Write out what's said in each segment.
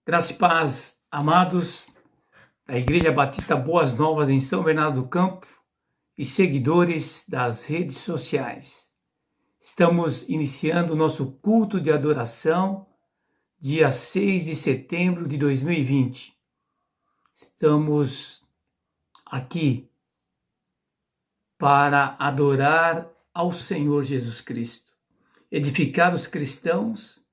Graça e paz, amados da Igreja Batista Boas Novas em São Bernardo do Campo e seguidores das redes sociais. Estamos iniciando o nosso culto de adoração, dia 6 de setembro de 2020. Estamos aqui para adorar ao Senhor Jesus Cristo, edificar os cristãos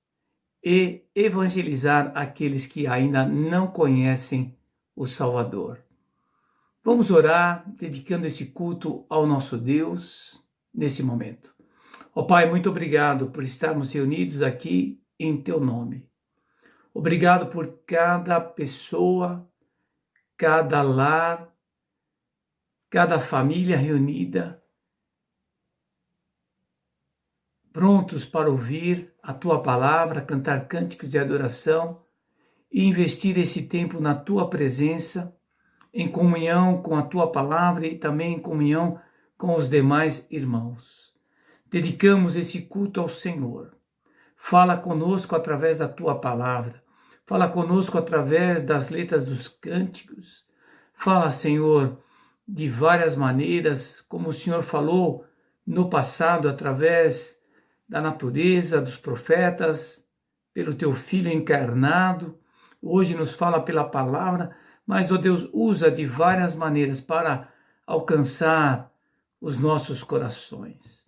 e evangelizar aqueles que ainda não conhecem o Salvador. Vamos orar, dedicando esse culto ao nosso Deus nesse momento. Ó Pai, muito obrigado por estarmos reunidos aqui em Teu nome. Obrigado por cada pessoa, cada lar, cada família reunida, prontos para ouvir a Tua palavra, cantar cânticos de adoração e investir esse tempo na Tua presença, em comunhão com a Tua palavra e também em comunhão com os demais irmãos. Dedicamos esse culto ao Senhor. Fala conosco através da Tua palavra. Fala conosco através das letras dos cânticos. Fala, Senhor, de várias maneiras, como o Senhor falou no passado, através da natureza, dos profetas, pelo Teu Filho encarnado. Hoje nos fala pela palavra, mas, ó Deus, usa de várias maneiras para alcançar os nossos corações.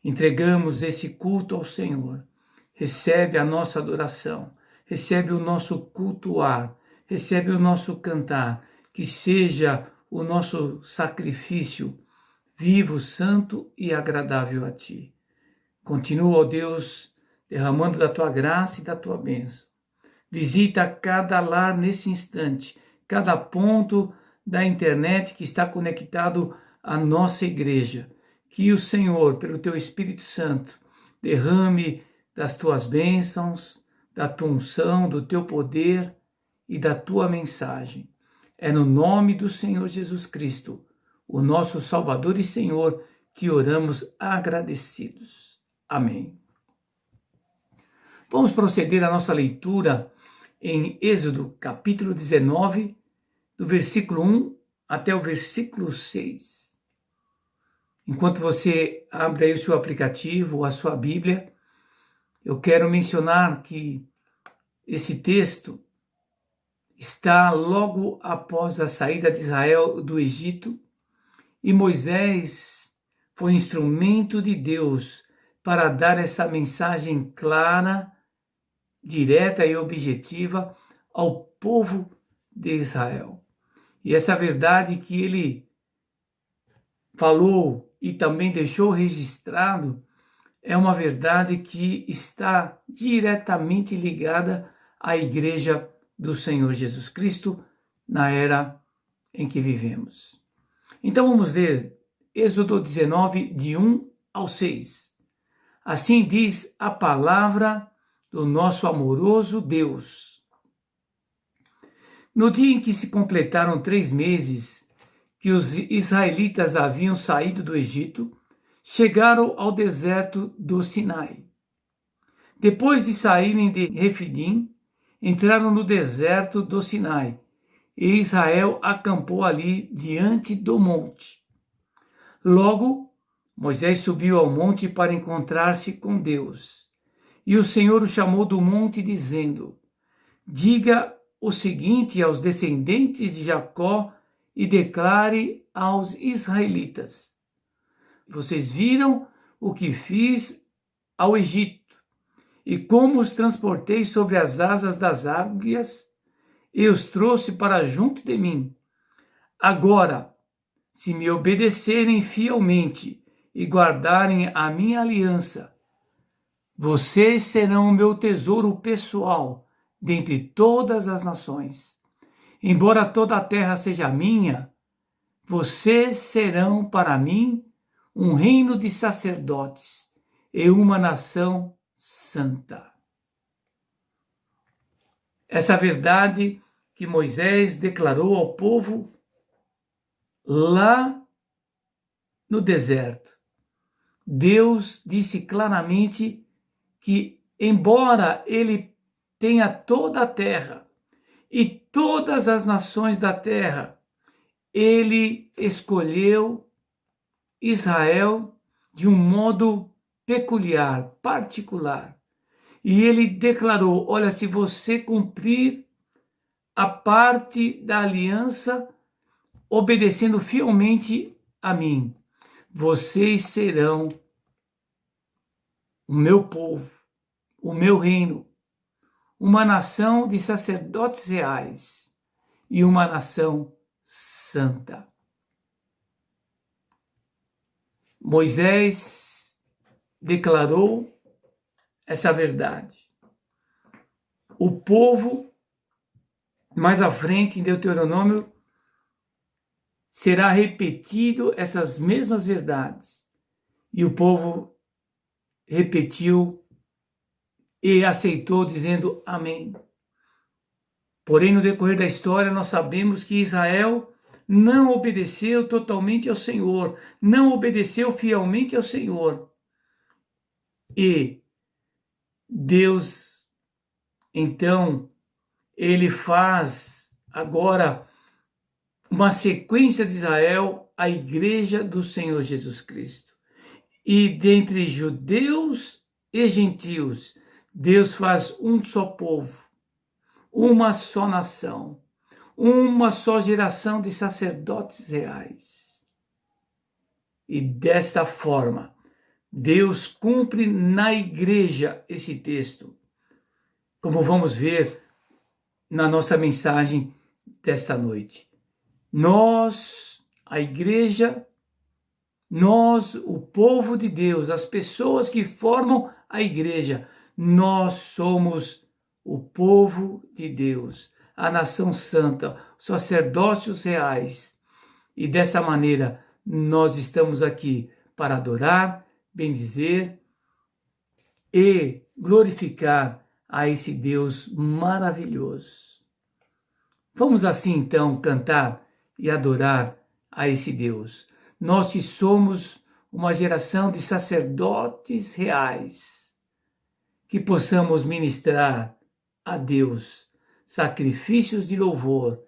Entregamos esse culto ao Senhor. Recebe a nossa adoração, recebe o nosso cultuar, recebe o nosso cantar, que seja o nosso sacrifício vivo, santo e agradável a Ti. Continua, ó Deus, derramando da Tua graça e da Tua bênção. Visita cada lar nesse instante, cada ponto da internet que está conectado à nossa igreja. Que o Senhor, pelo Teu Espírito Santo, derrame das Tuas bênçãos, da Tua unção, do Teu poder e da Tua mensagem. É no nome do Senhor Jesus Cristo, o nosso Salvador e Senhor, que oramos agradecidos. Amém. Vamos proceder à nossa leitura em Êxodo, capítulo 19, do versículo 1 até o versículo 6. Enquanto você abre aí o seu aplicativo ou a sua Bíblia, eu quero mencionar que esse texto está logo após a saída de Israel do Egito e Moisés foi instrumento de Deus para dar essa mensagem clara, direta e objetiva ao povo de Israel. E essa verdade que ele falou e também deixou registrado é uma verdade que está diretamente ligada à Igreja do Senhor Jesus Cristo na era em que vivemos. Então vamos ler Êxodo 19, de 1 ao 6. Assim diz a palavra do nosso amoroso Deus. No dia em que se completaram 3 meses que os israelitas haviam saído do Egito, chegaram ao deserto do Sinai. Depois de saírem de Refidim, entraram no deserto do Sinai, e Israel acampou ali diante do monte. Logo, Moisés subiu ao monte para encontrar-se com Deus. E o Senhor o chamou do monte, dizendo: diga o seguinte aos descendentes de Jacó e declare aos israelitas: vocês viram o que fiz ao Egito e como os transportei sobre as asas das águias e os trouxe para junto de mim. Agora, se me obedecerem fielmente e guardarem a minha aliança, vocês serão o meu tesouro pessoal dentre todas as nações. Embora toda a terra seja minha, vocês serão para mim um reino de sacerdotes e uma nação santa. Essa verdade que Moisés declarou ao povo lá no deserto. Deus disse claramente que, embora ele tenha toda a terra, e todas as nações da terra. Ele escolheu Israel de um modo peculiar, particular. E ele declarou: olha, se você cumprir a parte da aliança, obedecendo fielmente a mim, vocês serão o meu povo, o meu reino, uma nação de sacerdotes reais e uma nação santa. Moisés declarou essa verdade. O povo, mais à frente em Deuteronômio, será repetido essas mesmas verdades. E o povo repetiu e aceitou, dizendo amém. Porém, no decorrer da história, nós sabemos que Israel não obedeceu totalmente ao Senhor, não obedeceu fielmente ao Senhor. E Deus, então, ele faz agora uma sequência de Israel, a igreja do Senhor Jesus Cristo. E dentre judeus e gentios, Deus faz um só povo, uma só nação, uma só geração de sacerdotes reais. E desta forma, Deus cumpre na igreja esse texto, como vamos ver na nossa mensagem desta noite. Nós, a igreja, nós, o povo de Deus, as pessoas que formam a igreja, nós somos o povo de Deus, a nação santa, os sacerdócios reais. E dessa maneira nós estamos aqui para adorar, bendizer e glorificar a esse Deus maravilhoso. Vamos assim então cantar e adorar a esse Deus. Nós que somos uma geração de sacerdotes reais, que possamos ministrar a Deus sacrifícios de louvor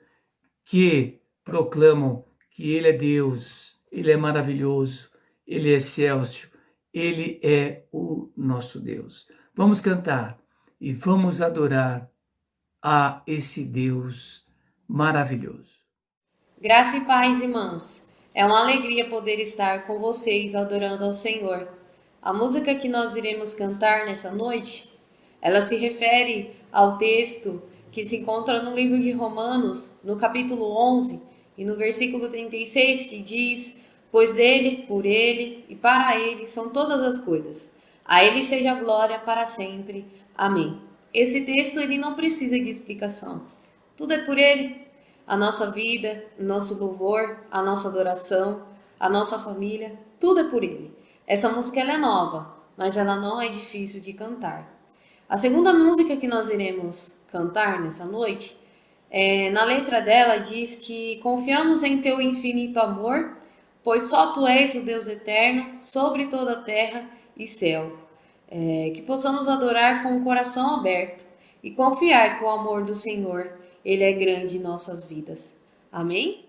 que proclamam que Ele é Deus, Ele é maravilhoso, Ele é excelso, Ele é o nosso Deus. Vamos cantar e vamos adorar a esse Deus maravilhoso. Graça e paz, irmãos. É uma alegria poder estar com vocês adorando ao Senhor. A música que nós iremos cantar nessa noite, ela se refere ao texto que se encontra no livro de Romanos, no capítulo 11 e no versículo 36, que diz: pois dele, por ele e para ele são todas as coisas. A ele seja a glória para sempre. Amém. Esse texto ele não precisa de explicação. Tudo é por ele. A nossa vida, o nosso louvor, a nossa adoração, a nossa família, tudo é por ele. Essa música ela é nova, mas ela não é difícil de cantar. A segunda música que nós iremos cantar nessa noite, na letra dela diz que confiamos em teu infinito amor, pois só tu és o Deus eterno sobre toda a terra e céu. Que possamos adorar com o coração aberto e confiar que o amor do Senhor Ele é grande em nossas vidas. Amém?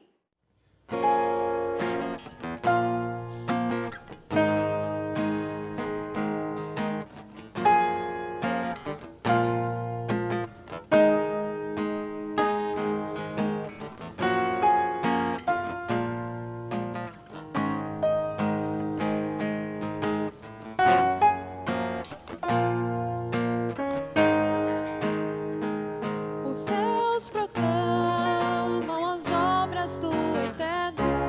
Os céus proclamam as obras do Eterno.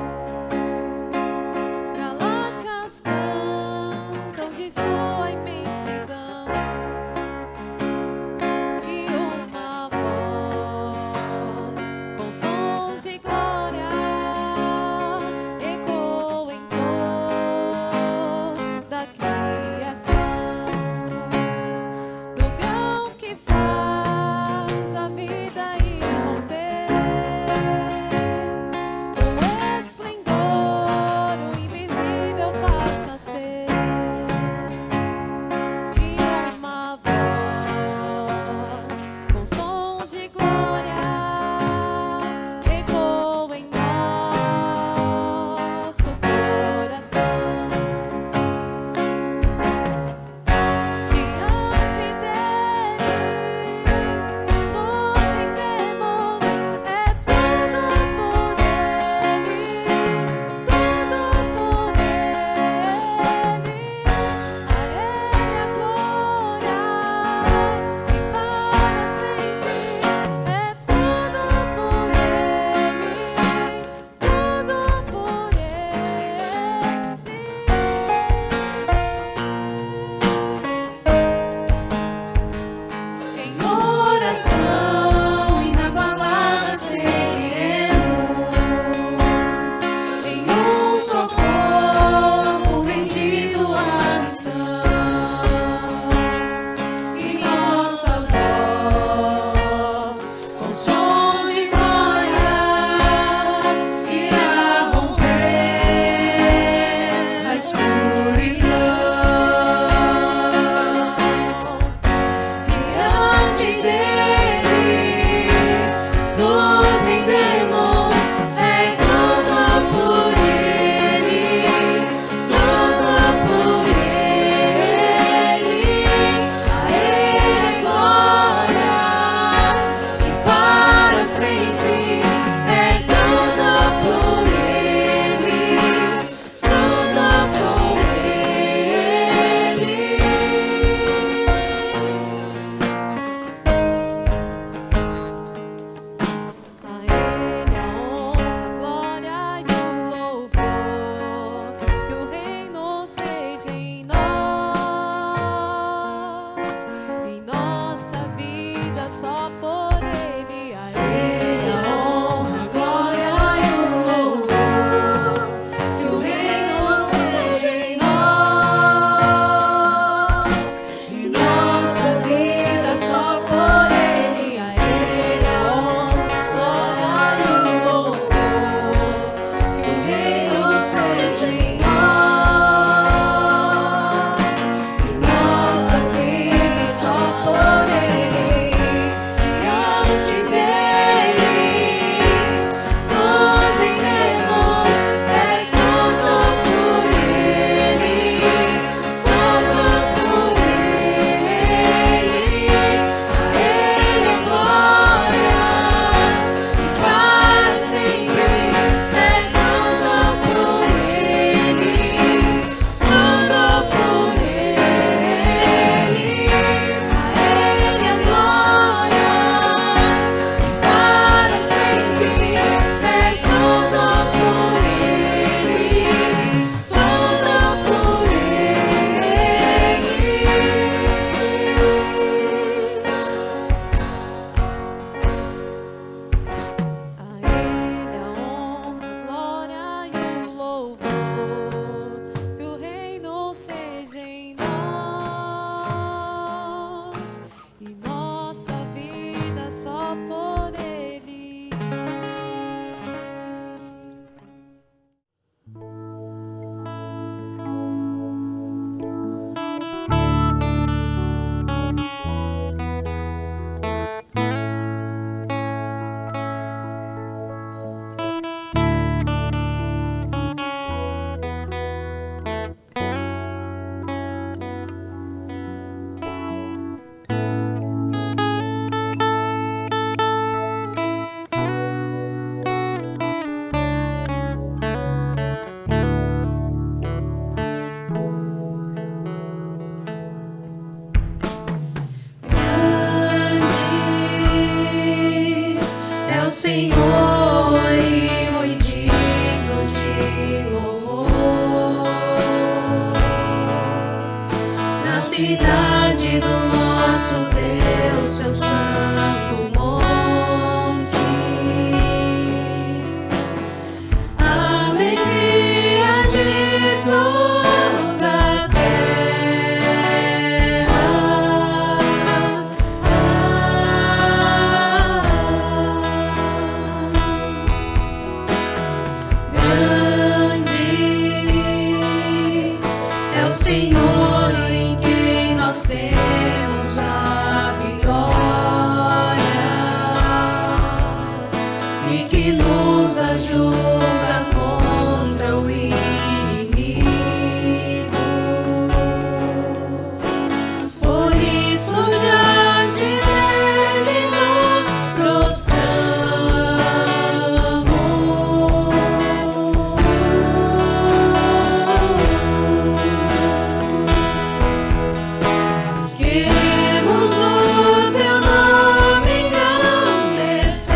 oração e na palavra seguiremos em um só corpo rendido à missão. E nossa voz com sons de glória irá romper a escuridão. Diante dele nos rendemos, é tudo por ele, tudo por ele. A ele glória e para sempre, é tudo por ele, tudo por ele. A ele a honra, a glória e o louvor, que o reino seja em nós, em nossa vida só por ele. A ele a honra, a glória e o louvor, que o reino seja em nós, em nossa vida só por ele. A ele a honra, a glória e o louvor, que o reino seja em nós, em nossa vida só por ele. Diante dele nos rendemos, é tudo por ele, tudo por ele. A ele glória e para sempre, é tudo por ele, tudo por ele. A ele glória e para sempre, é tudo por ele, tudo por ele. A ele a honra, a glória e o louvor, que o reino seja em nós, e nossa vida só por ele. Grande é o Senhor e muito digno de louvor. Na cidade do nosso Deus, seu santo monte, alegria de toda a Grande é o Senhor em quem nós temos a vitória e que nos ajuda contra o inimigo. Por isso diante dele nos prostramos. Queremos o teu nome engrandecer.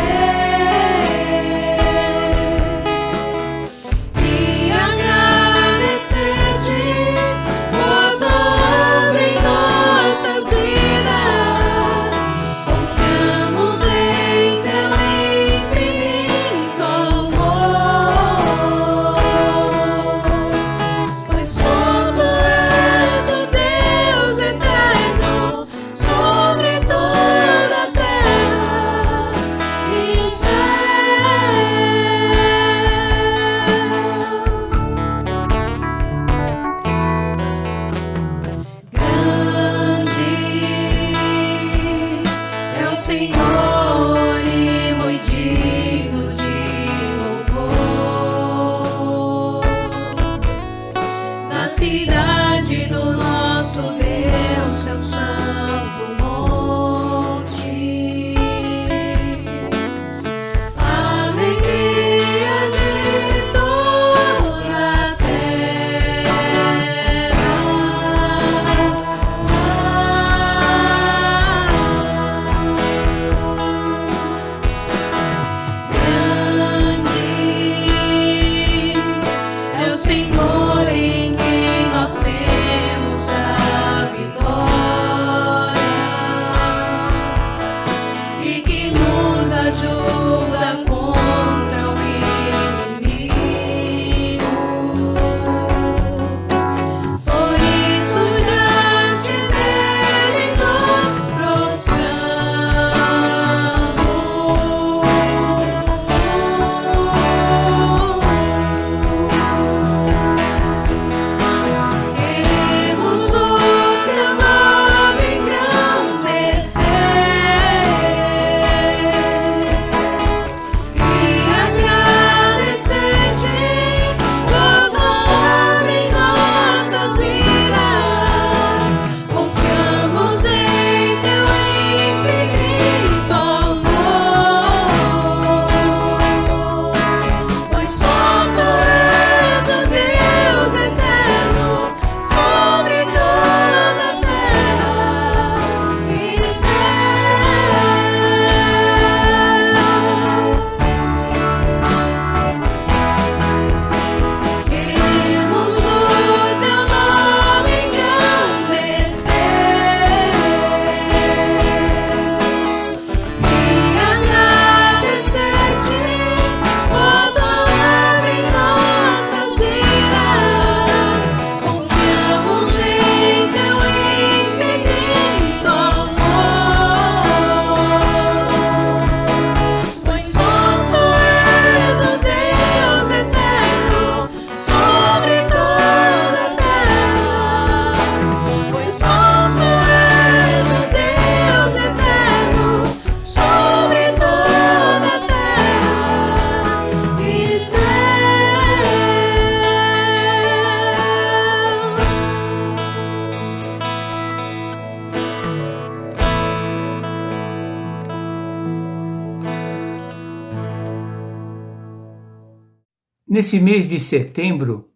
Nesse mês de setembro,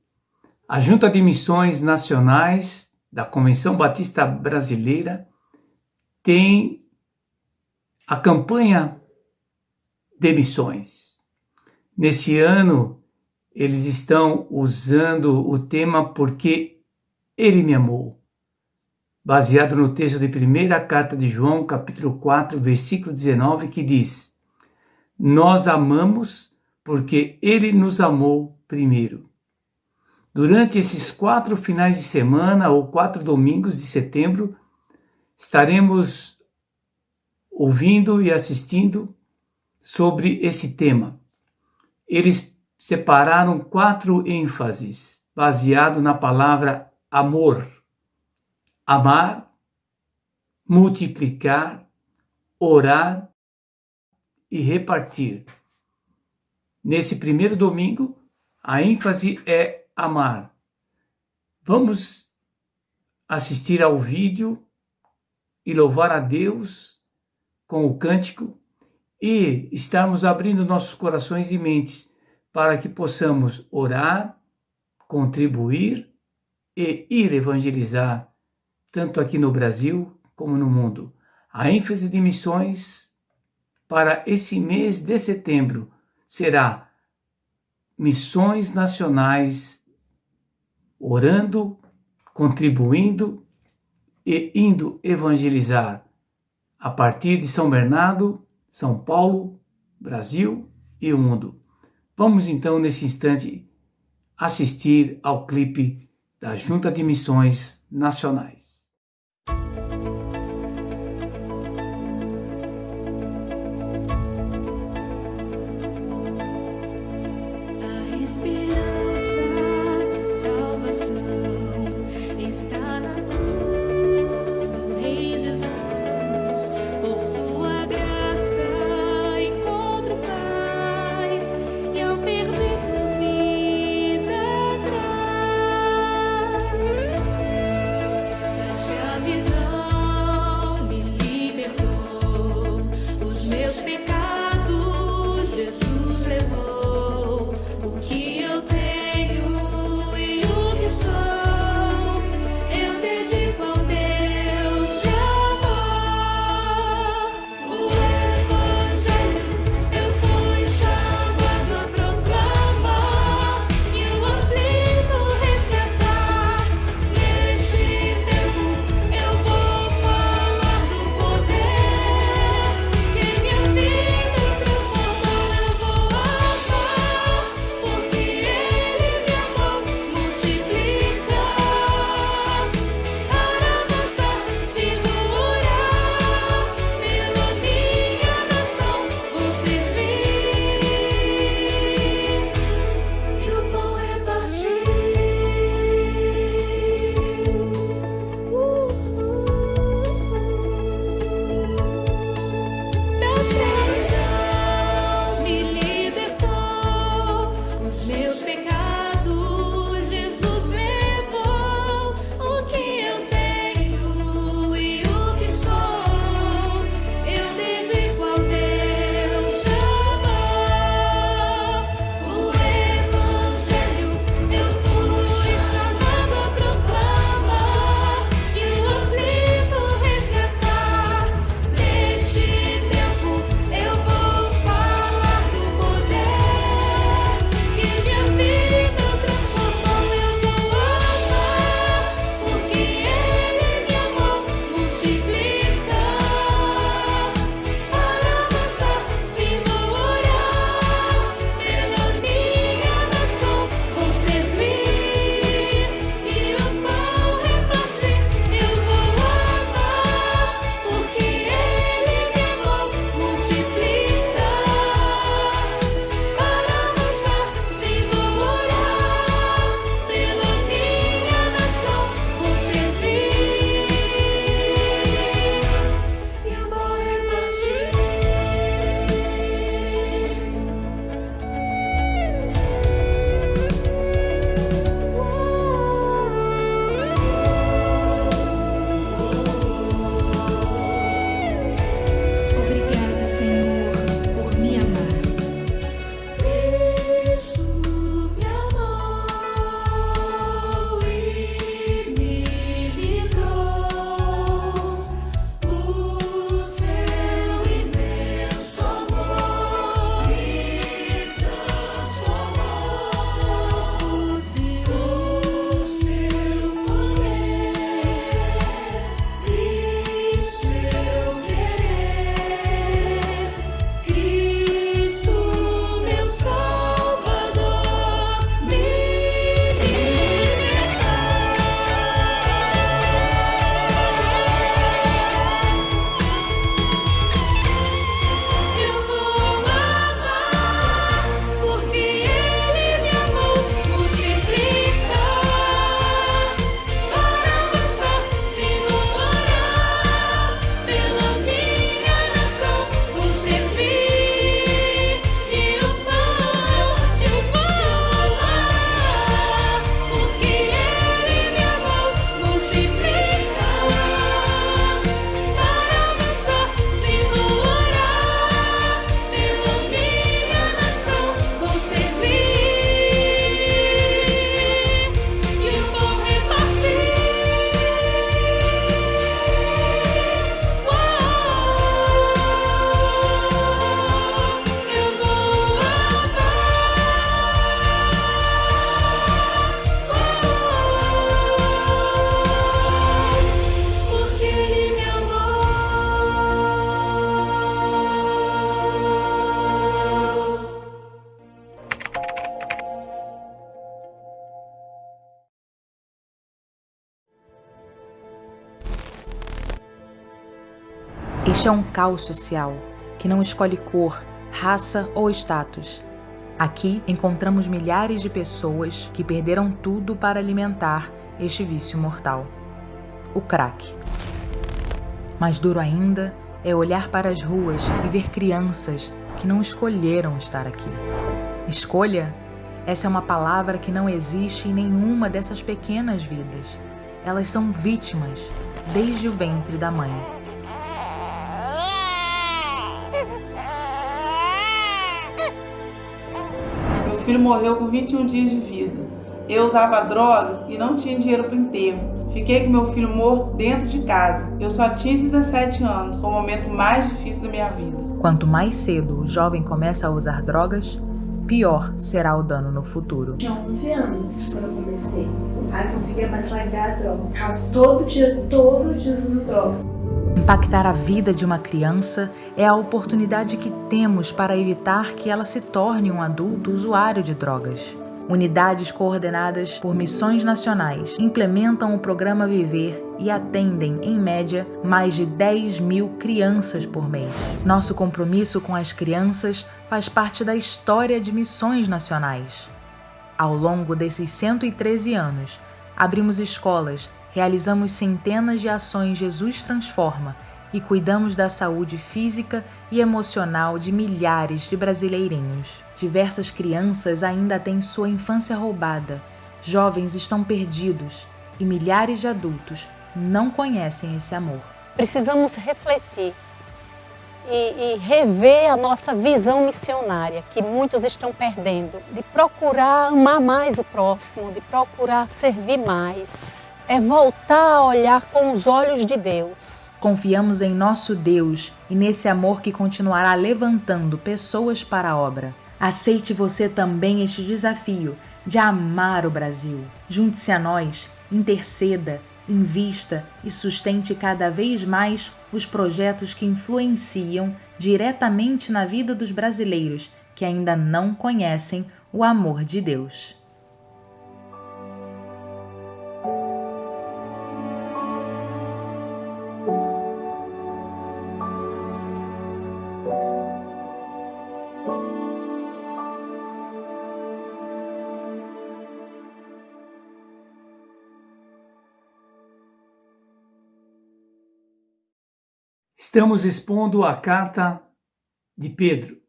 a Junta de Missões Nacionais da Convenção Batista Brasileira tem a campanha de missões. Nesse ano, eles estão usando o tema Porque Ele Me Amou, baseado no texto de 1ª Carta de João, capítulo 4, versículo 19, que diz: Nós amamos porque Ele nos amou primeiro. Durante esses 4 finais de semana ou 4 domingos de setembro, estaremos ouvindo e assistindo sobre esse tema. Eles separaram 4 ênfases, baseado na palavra amor. Amar, multiplicar, orar e repartir. Nesse primeiro domingo, a ênfase é amar. Vamos assistir ao vídeo e louvar a Deus com o cântico e estarmos abrindo nossos corações e mentes para que possamos orar, contribuir e ir evangelizar, tanto aqui no Brasil como no mundo. A ênfase de missões para esse mês de setembro será missões nacionais, orando, contribuindo e indo evangelizar a partir de São Bernardo, São Paulo, Brasil e o mundo. Vamos então, nesse instante, assistir ao clipe da Junta de Missões Nacionais. A esperança de salvação está na cruz do Rei Jesus. Por sua graça encontro paz e ao perder com vida atrás, Este é um caos social que não escolhe cor, raça ou status. Aqui encontramos milhares de pessoas que perderam tudo para alimentar este vício mortal, o crack. Mais duro ainda é olhar para as ruas e ver crianças que não escolheram estar aqui. Escolha? Essa é uma palavra que não existe em nenhuma dessas pequenas vidas. Elas são vítimas desde o ventre da mãe. Meu filho morreu com 21 dias de vida. Eu usava drogas e não tinha dinheiro para o enterro. Fiquei com meu filho morto dentro de casa. Eu só tinha 17 anos. Foi o momento mais difícil da minha vida. Quanto mais cedo o jovem começa a usar drogas, pior será o dano no futuro. Tinha 11 anos quando eu comecei. Aí conseguia mais largar a droga. Ficava todo dia usando droga. Impactar a vida de uma criança é a oportunidade que temos para evitar que ela se torne um adulto usuário de drogas. Unidades coordenadas por missões nacionais implementam o programa Viver e atendem, em média, mais de 10.000 crianças por mês. Nosso compromisso com as crianças faz parte da história de missões nacionais. Ao longo desses 113 anos, abrimos escolas, realizamos centenas de ações Jesus Transforma e cuidamos da saúde física e emocional de milhares de brasileirinhos. Diversas crianças ainda têm sua infância roubada, jovens estão perdidos e milhares de adultos não conhecem esse amor. Precisamos refletir e rever a nossa visão missionária, que muitos estão perdendo, de procurar amar mais o próximo, de procurar servir mais. É voltar a olhar com os olhos de Deus. Confiamos em nosso Deus e nesse amor que continuará levantando pessoas para a obra. Aceite você também este desafio de amar o Brasil. Junte-se a nós, interceda, invista e sustente cada vez mais os projetos que influenciam diretamente na vida dos brasileiros que ainda não conhecem o amor de Deus. Estamos expondo a carta de Pedro.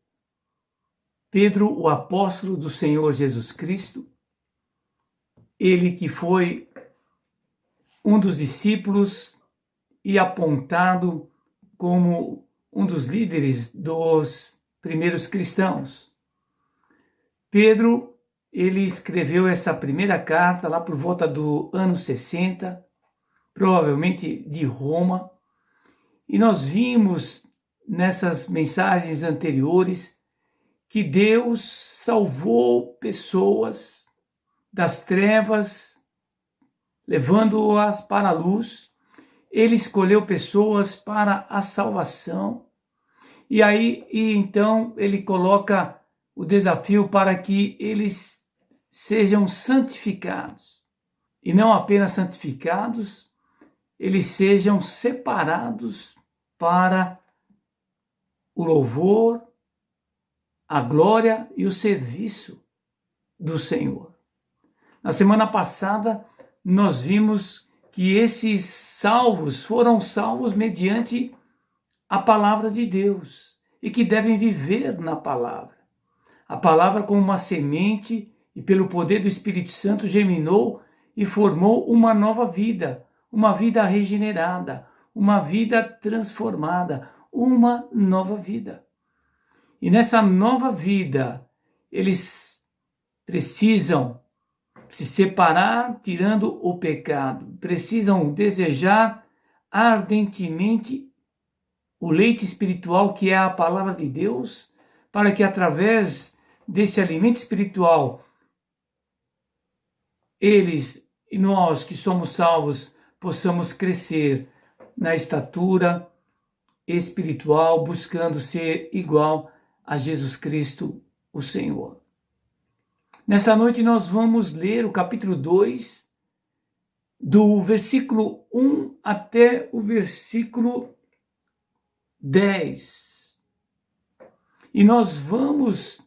Pedro, o apóstolo do Senhor Jesus Cristo, ele que foi um dos discípulos e apontado como um dos líderes dos primeiros cristãos. Pedro, ele escreveu essa primeira carta lá por volta do ano 60, provavelmente de Roma. E nós vimos nessas mensagens anteriores que Deus salvou pessoas das trevas, levando-as para a luz. Ele escolheu pessoas para a salvação. E então ele coloca o desafio para que eles sejam santificados. E não apenas santificados, eles sejam separados para o louvor, a glória e o serviço do Senhor. Na semana passada, nós vimos que esses salvos foram salvos mediante a palavra de Deus e que devem viver na palavra. A palavra como uma semente e pelo poder do Espírito Santo germinou e formou uma nova vida, uma vida regenerada, uma vida transformada, uma nova vida. E nessa nova vida, eles precisam se separar, tirando o pecado. Precisam desejar ardentemente o leite espiritual, que é a palavra de Deus, para que através desse alimento espiritual, eles e nós que somos salvos possamos crescer na estatura espiritual, buscando ser igual a Jesus Cristo, o Senhor. Nessa noite nós vamos ler o capítulo 2, do versículo 1 até o versículo 10. E nós vamos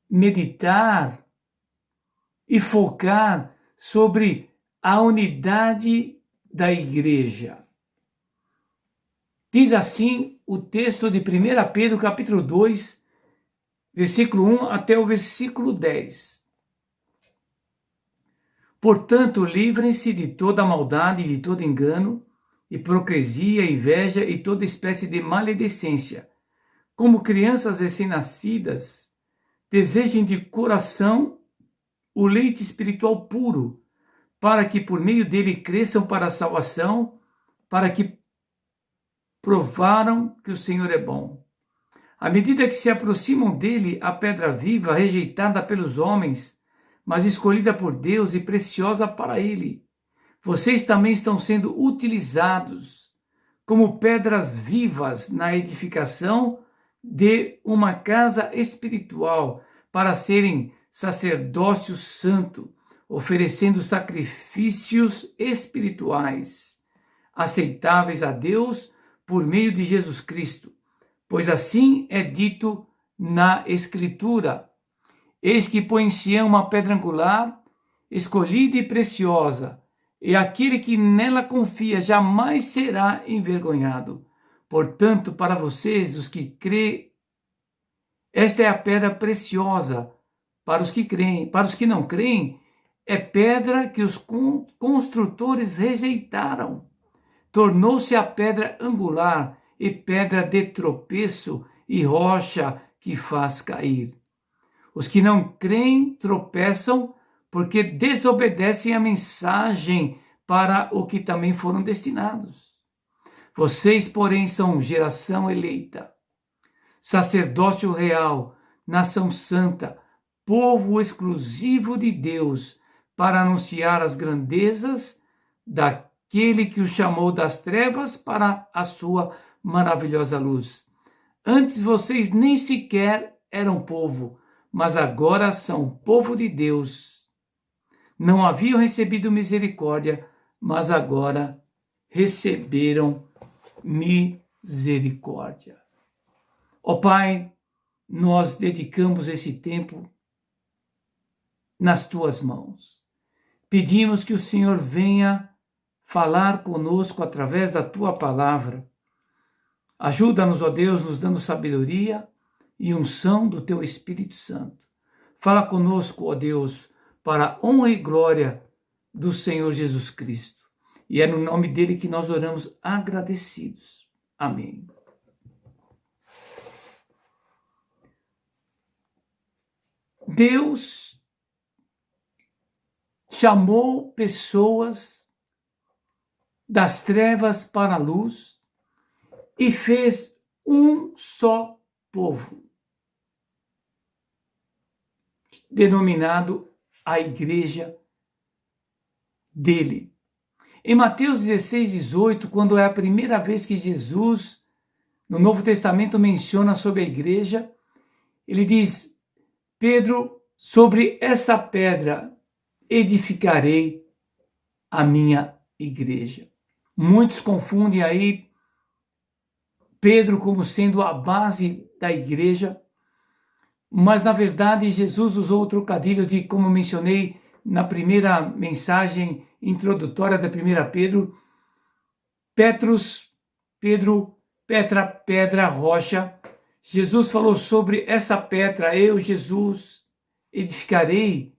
meditar e focar sobre a unidade da igreja. Diz assim o texto de 1 Pedro, capítulo 2, versículo 1 até o versículo 10. Portanto, livrem-se de toda maldade e de todo engano, hipocrisia, inveja e toda espécie de maledicência. Como crianças recém-nascidas, desejem de coração o leite espiritual puro, para que por meio dele cresçam para a salvação, para que provaram que o Senhor é bom. À medida que se aproximam dele, a pedra viva, rejeitada pelos homens, mas escolhida por Deus e preciosa para ele, vocês também estão sendo utilizados como pedras vivas na edificação de uma casa espiritual, para serem sacerdócio santo, oferecendo sacrifícios espirituais, aceitáveis a Deus por meio de Jesus Cristo, pois assim é dito na Escritura: eis que põe em Sião uma pedra angular, escolhida e preciosa, e aquele que nela confia jamais será envergonhado. Portanto, para vocês, os que creem, esta é a pedra preciosa. Para os que creem, para os que não creem, é pedra que os construtores rejeitaram. Tornou-se a pedra angular e pedra de tropeço e rocha que faz cair. Os que não creem tropeçam porque desobedecem a mensagem para o que também foram destinados. Vocês, porém, são geração eleita, sacerdócio real, nação santa, povo exclusivo de Deus, para anunciar as grandezas daquele que o chamou das trevas para a sua maravilhosa luz. Antes vocês nem sequer eram povo, mas agora são povo de Deus. Não haviam recebido misericórdia, mas agora receberam misericórdia. Ó Pai, nós dedicamos esse tempo nas tuas mãos. Pedimos que o Senhor venha falar conosco através da tua palavra. Ajuda-nos, ó Deus, nos dando sabedoria e unção do teu Espírito Santo. Fala conosco, ó Deus, para a honra e glória do Senhor Jesus Cristo. E é no nome dele que nós oramos agradecidos. Amém. Deus chamou pessoas das trevas para a luz e fez um só povo, denominado a igreja dele. Em Mateus 16:18, quando é a primeira vez que Jesus, no Novo Testamento, menciona sobre a igreja, ele diz: Pedro, sobre essa pedra edificarei a minha igreja. Muitos confundem aí Pedro como sendo a base da igreja, mas na verdade Jesus usou o trocadilho de, como mencionei na primeira mensagem introdutória da 1 Pedro, Petrus, Pedro, Petra, pedra, rocha. Jesus falou sobre essa pedra: eu, Jesus, edificarei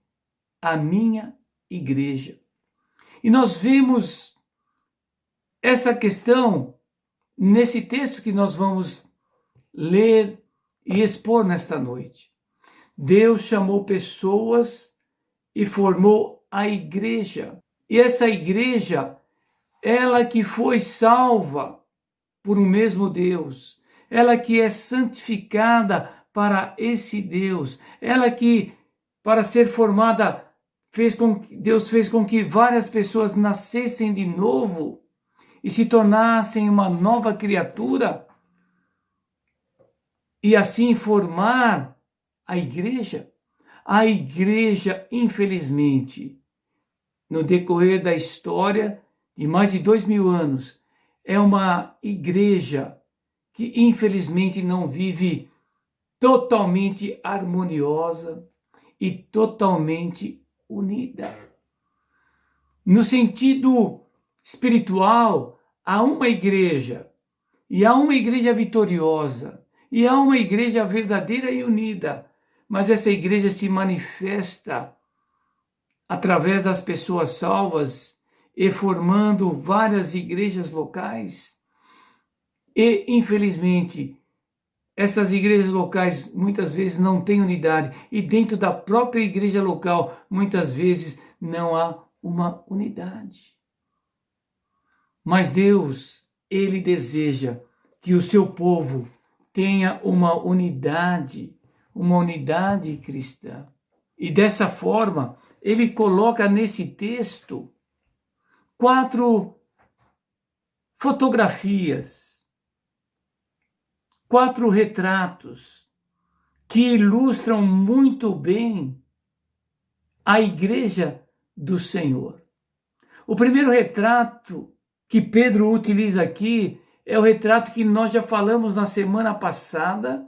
a minha igreja. E nós vemos essa questão nesse texto que nós vamos ler e expor nesta noite. Deus chamou pessoas e formou a igreja. E essa igreja, ela que foi salva por um mesmo Deus, ela que é santificada para esse Deus, ela que, para ser formada, Deus fez com que várias pessoas nascessem de novo e se tornassem uma nova criatura, e assim formar a igreja. A igreja, infelizmente, no decorrer da história de mais de 2000 anos, é uma igreja que infelizmente não vive totalmente harmoniosa e totalmente unida. No sentido espiritual, há uma igreja, e há uma igreja vitoriosa, e há uma igreja verdadeira e unida, mas essa igreja se manifesta através das pessoas salvas e formando várias igrejas locais. E, infelizmente, essas igrejas locais muitas vezes não têm unidade, e dentro da própria igreja local, muitas vezes não há uma unidade. Mas Deus, Ele deseja que o seu povo tenha uma unidade cristã. E dessa forma, Ele coloca nesse texto 4 fotografias, 4 retratos que ilustram muito bem a igreja do Senhor. O primeiro retrato que Pedro utiliza aqui é o retrato que nós já falamos na semana passada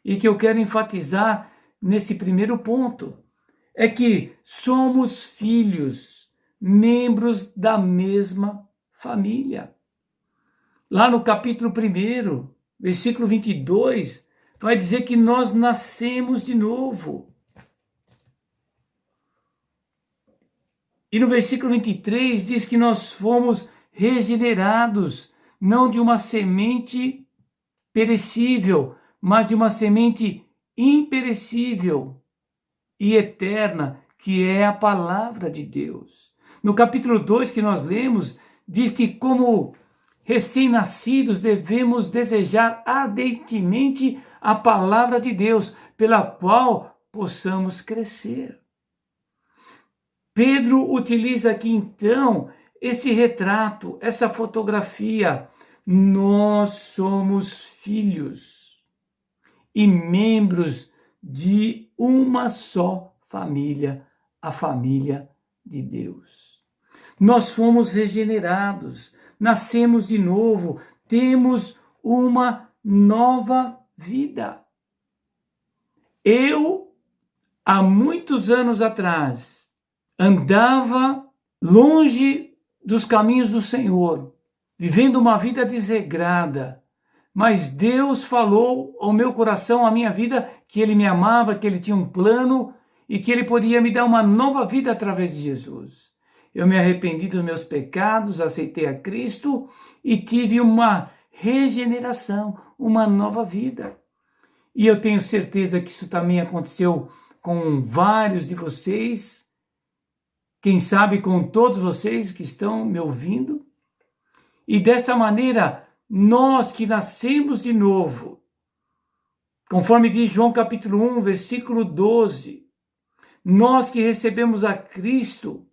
e que eu quero enfatizar nesse primeiro ponto. É que somos filhos, membros da mesma família. Lá no capítulo 1, versículo 22, vai dizer que nós nascemos de novo. E no versículo 23 diz que nós fomos regenerados, não de uma semente perecível, mas de uma semente imperecível e eterna, que é a palavra de Deus. No capítulo 2 que nós lemos, diz que como recém-nascidos devemos desejar ardentemente a palavra de Deus, pela qual possamos crescer. Pedro utiliza aqui então esse retrato, essa fotografia. Nós somos filhos e membros de uma só família, a família de Deus. Nós fomos regenerados, nascemos de novo, temos uma nova vida. Eu, há muitos anos atrás, andava longe dos caminhos do Senhor, vivendo uma vida desregrada, mas Deus falou ao meu coração, à minha vida, que Ele me amava, que Ele tinha um plano e que Ele podia me dar uma nova vida através de Jesus. Eu me arrependi dos meus pecados, aceitei a Cristo e tive uma regeneração, uma nova vida. E eu tenho certeza que isso também aconteceu com vários de vocês, quem sabe com todos vocês que estão me ouvindo. E dessa maneira, nós que nascemos de novo, conforme diz João capítulo 1, versículo 12, nós que recebemos a Cristo,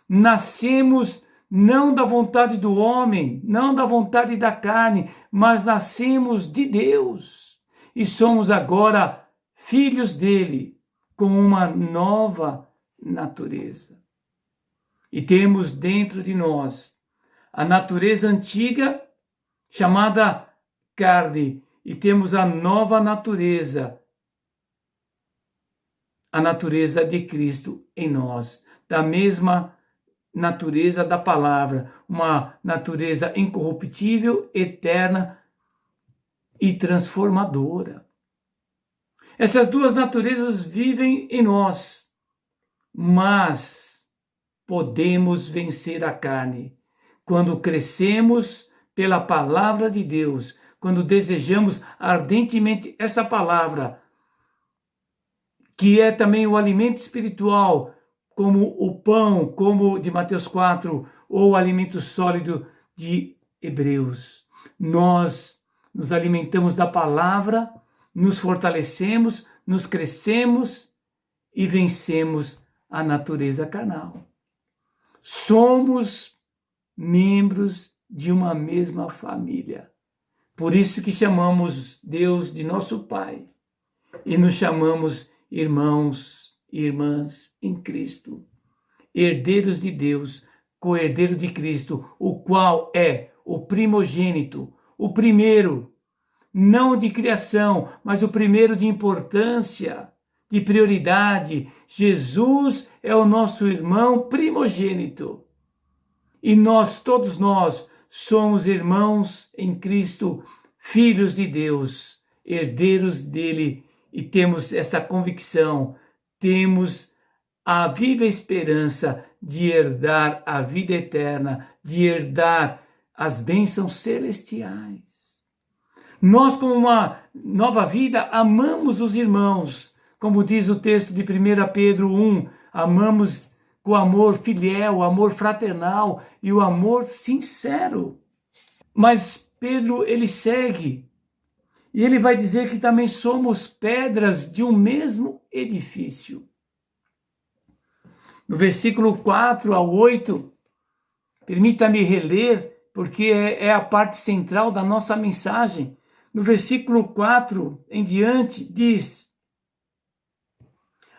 nascemos não da vontade do homem, não da vontade da carne, mas nascemos de Deus e somos agora filhos dele, com uma nova natureza. E temos dentro de nós a natureza antiga, chamada carne, e temos a nova natureza, a natureza de Cristo em nós, da mesma natureza da palavra, uma natureza incorruptível, eterna e transformadora. Essas duas naturezas vivem em nós, mas podemos vencer a carne quando crescemos pela palavra de Deus, quando desejamos ardentemente essa palavra, que é também o alimento espiritual, como o pão, como de Mateus 4, ou o alimento sólido de Hebreus. Nós nos alimentamos da palavra, nos fortalecemos, nos crescemos e vencemos a natureza carnal. Somos membros de uma mesma família. Por isso que chamamos Deus de nosso Pai e nos chamamos irmãos e irmãs em Cristo, herdeiros de Deus, co-herdeiro de Cristo, o qual é o primogênito, o primeiro não de criação, mas o primeiro de importância, de prioridade. Jesus é o nosso irmão primogênito. E todos nós, somos irmãos em Cristo, filhos de Deus, herdeiros dele, e temos essa convicção, temos a viva esperança de herdar a vida eterna, de herdar as bênçãos celestiais. Nós, como uma nova vida, amamos os irmãos, como diz o texto de 1 Pedro 1, amamos com o amor filial, o amor fraternal e o amor sincero. Mas Pedro, ele segue, e ele vai dizer que também somos pedras de um mesmo edifício. No versículo 4 ao 8, permita-me reler, porque é a parte central da nossa mensagem. No versículo 4 em diante, diz: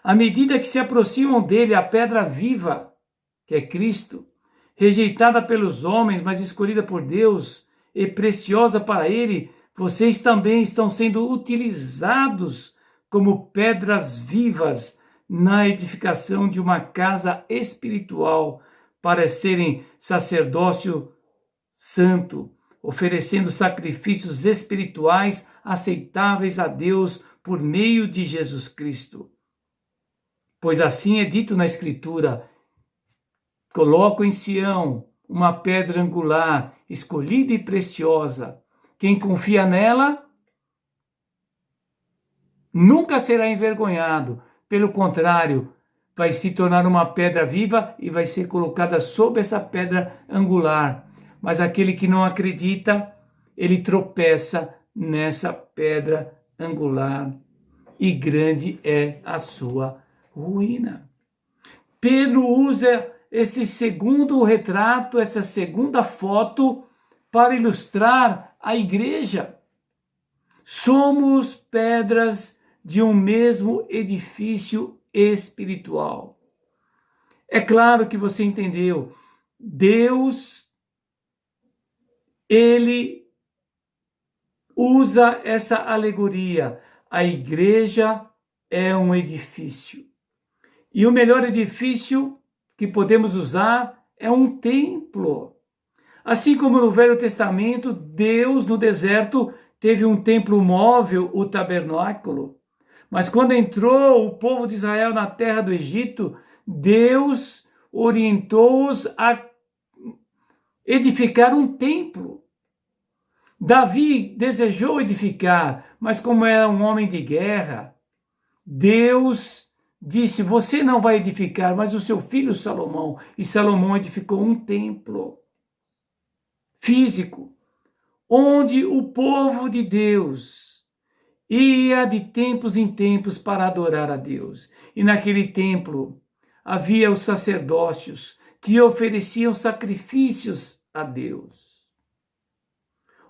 à medida que se aproximam dele a pedra viva, que é Cristo, rejeitada pelos homens, mas escolhida por Deus e preciosa para ele, vocês também estão sendo utilizados como pedras vivas na edificação de uma casa espiritual, para serem sacerdócio santo, oferecendo sacrifícios espirituais aceitáveis a Deus por meio de Jesus Cristo. Pois assim é dito na Escritura: coloco em Sião uma pedra angular, escolhida e preciosa. Quem confia nela nunca será envergonhado. Pelo contrário, vai se tornar uma pedra viva e vai ser colocada sobre essa pedra angular. Mas aquele que não acredita, ele tropeça nessa pedra angular, e grande é a sua ruína. Pedro usa esse segundo retrato, essa segunda foto, para ilustrar a igreja. Somos pedras de um mesmo edifício espiritual. É claro que você entendeu. Deus, ele usa essa alegoria. A igreja é um edifício. E o melhor edifício que podemos usar é um templo. Assim como no Velho Testamento, Deus no deserto teve um templo móvel, o tabernáculo. Mas quando entrou o povo de Israel na terra do Egito, Deus orientou-os a edificar um templo. Davi desejou edificar, mas como era um homem de guerra, Deus disse: você não vai edificar, mas o seu filho Salomão. E Salomão edificou um templo físico, onde o povo de Deus ia de tempos em tempos para adorar a Deus. E naquele templo havia os sacerdócios que ofereciam sacrifícios a Deus.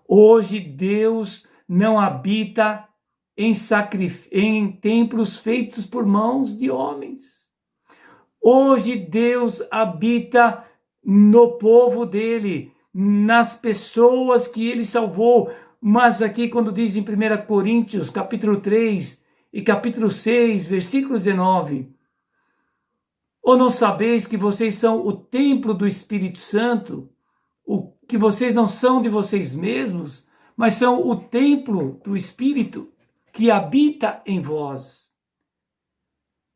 Hoje Deus não habita em templos feitos por mãos de homens. Hoje Deus habita no povo dele, nas pessoas que ele salvou. Mas aqui quando diz em 1 Coríntios, capítulo 3 e capítulo 6, versículo 19, ou não sabeis que vocês são o templo do Espírito Santo, que vocês não são de vocês mesmos, mas são o templo do Espírito que habita em vós.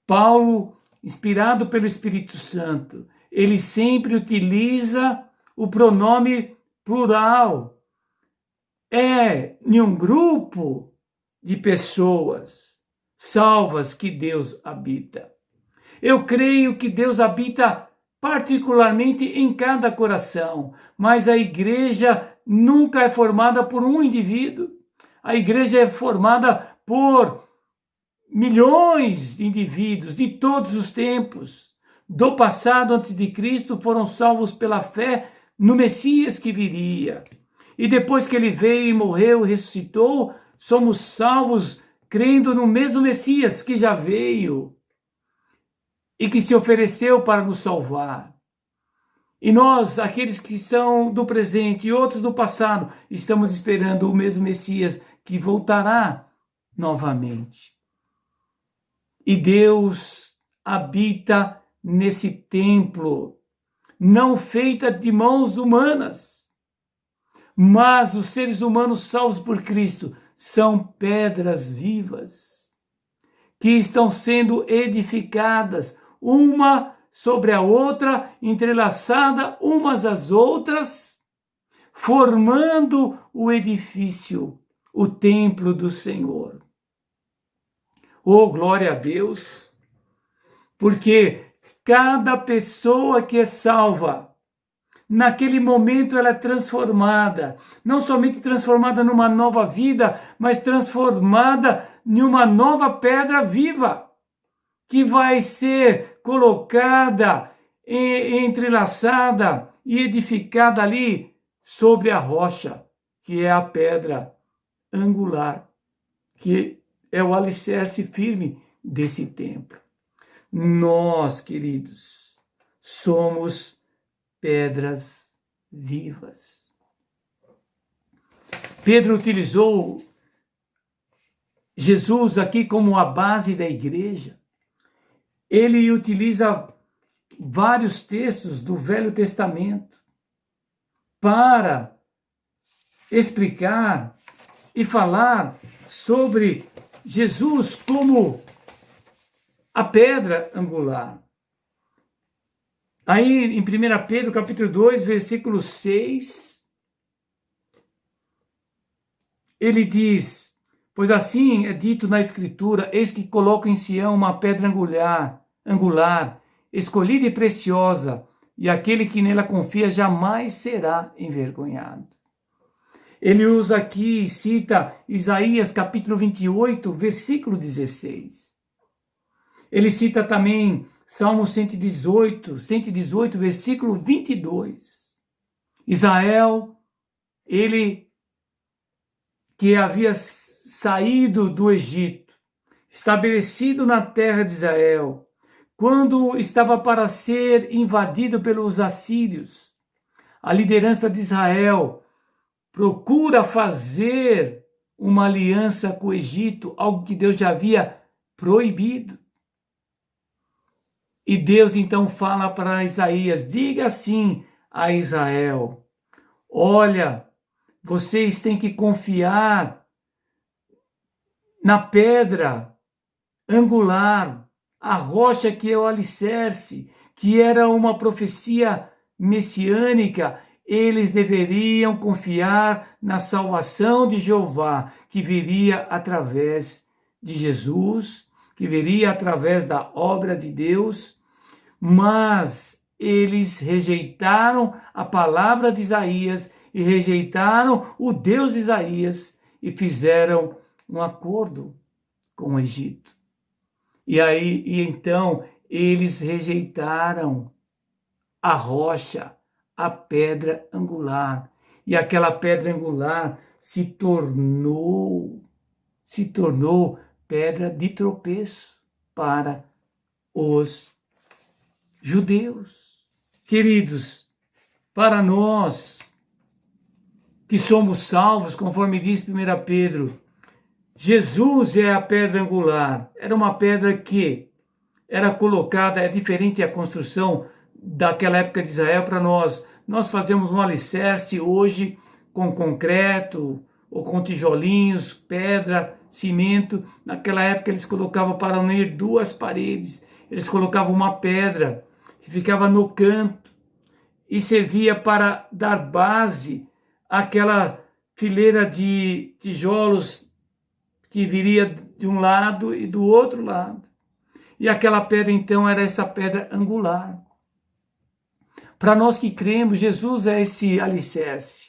Paulo, inspirado pelo Espírito Santo, ele sempre utiliza o pronome plural. É em um grupo de pessoas salvas que Deus habita. Eu creio que Deus habita particularmente em cada coração, mas a igreja nunca é formada por um indivíduo. A igreja é formada por milhões de indivíduos de todos os tempos. Do passado, antes de Cristo, foram salvos pela fé no Messias que viria. E depois que ele veio e morreu e ressuscitou, somos salvos crendo no mesmo Messias que já veio e que se ofereceu para nos salvar. E nós, aqueles que são do presente e outros do passado, estamos esperando o mesmo Messias que voltará novamente. E Deus habita nesse templo, não feita de mãos humanas, mas os seres humanos salvos por Cristo são pedras vivas, que estão sendo edificadas, uma sobre a outra, entrelaçada umas às outras, formando o edifício, o templo do Senhor. Oh, glória a Deus! Porque cada pessoa que é salva, naquele momento ela é transformada, não somente transformada numa nova vida, mas transformada em uma nova pedra viva, que vai ser colocada, entrelaçada e edificada ali sobre a rocha, que é a pedra angular, que é o alicerce firme desse templo. Nós, queridos, somos pedras vivas. Pedro utilizou Jesus aqui como a base da igreja. Ele utiliza vários textos do Velho Testamento para explicar e falar sobre Jesus como a pedra angular. Aí em 1 Pedro capítulo 2, versículo 6, ele diz: pois assim é dito na Escritura, eis que coloco em Sião uma pedra angular, escolhida e preciosa, e aquele que nela confia jamais será envergonhado. Ele usa aqui e cita Isaías capítulo 28, versículo 16. Ele cita também Salmo 118, versículo 22. Israel, ele que havia saído do Egito, estabelecido na terra de Israel, quando estava para ser invadido pelos assírios, a liderança de Israel procura fazer uma aliança com o Egito, algo que Deus já havia proibido. E Deus então fala para Isaías: diga assim a Israel: olha, vocês têm que confiar na pedra angular, a rocha que é o alicerce, que era uma profecia messiânica. Eles deveriam confiar na salvação de Jeová, que viria através de Jesus, que viria através da obra de Deus, mas eles rejeitaram a palavra de Isaías e rejeitaram o Deus de Isaías e fizeram um acordo com o Egito. E então eles rejeitaram a rocha, a pedra angular. E aquela pedra angular se tornou pedra de tropeço para os judeus. Queridos, para nós que somos salvos, conforme diz 1 Pedro, Jesus é a pedra angular. Era uma pedra que era colocada, é diferente a construção daquela época de Israel para nós. Nós fazemos um alicerce hoje com concreto ou com tijolinhos, pedra, cimento. Naquela época eles colocavam para unir duas paredes. Eles colocavam uma pedra que ficava no canto e servia para dar base àquela fileira de tijolos que viria de um lado e do outro lado. E aquela pedra então era essa pedra angular. Para nós que cremos, Jesus é esse alicerce